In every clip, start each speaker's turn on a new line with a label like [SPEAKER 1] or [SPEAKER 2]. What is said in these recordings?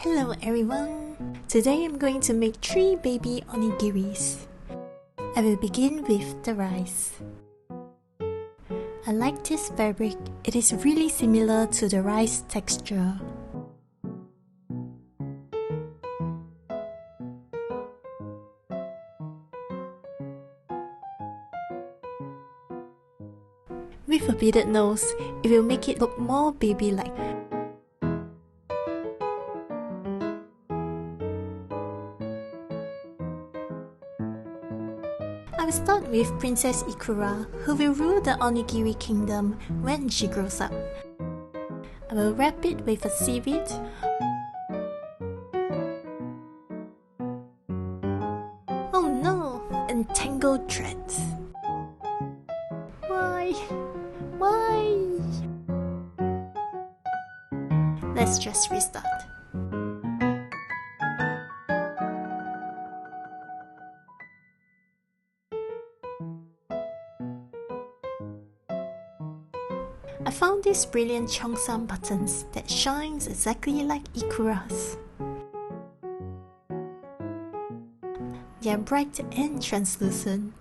[SPEAKER 1] Hello everyone! Today I'm going to make 3 baby onigiris. I will begin with the rice. I like this fabric, it is really similar to the rice texture. With a beaded nose, it will make it look more baby-like. I will start with Princess Ikura, who will rule the Onigiri kingdom when she grows up. I will wrap it with a seaweed. Oh no! Entangled threads! Why? Let's just restart. I found these brilliant cheongsam buttons that shines exactly like Ikura's. They are bright and translucent.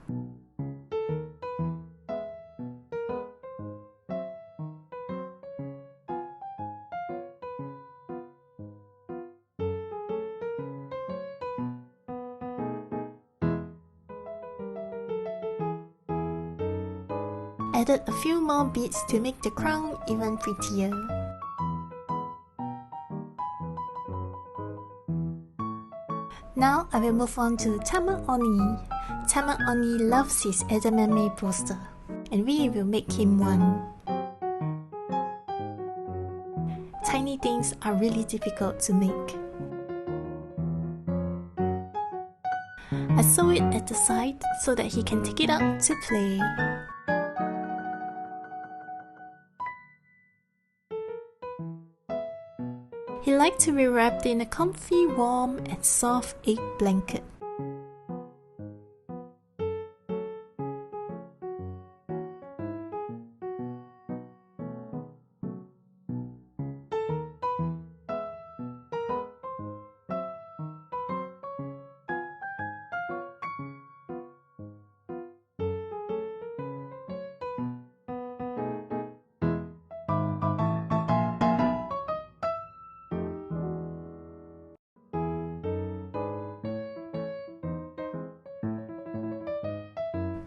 [SPEAKER 1] Added a few more beads to make the crown even prettier. Now I will move on to Tama Oni. Tama Oni loves his edamame poster, and we will make him one. Tiny things are really difficult to make. I sew it at the side so that he can take it out to play. He liked to be wrapped in a comfy, warm and soft egg blanket.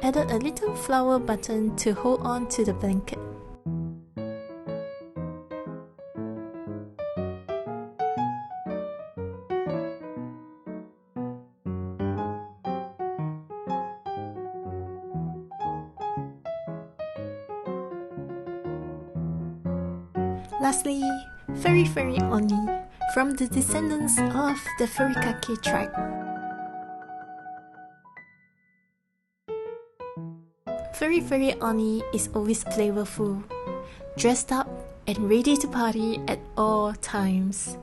[SPEAKER 1] Added a little flower button to hold on to the blanket. Lastly, Fairy Oni, from the descendants of the Furikake tribe. Fairy Oni is always flavorful, dressed up and ready to party at all times,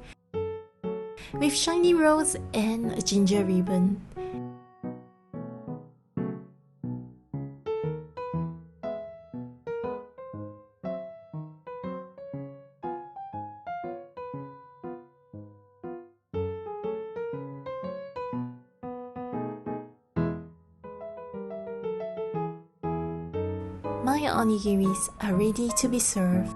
[SPEAKER 1] with shiny rose and a ginger ribbon. My onigiris are ready to be served.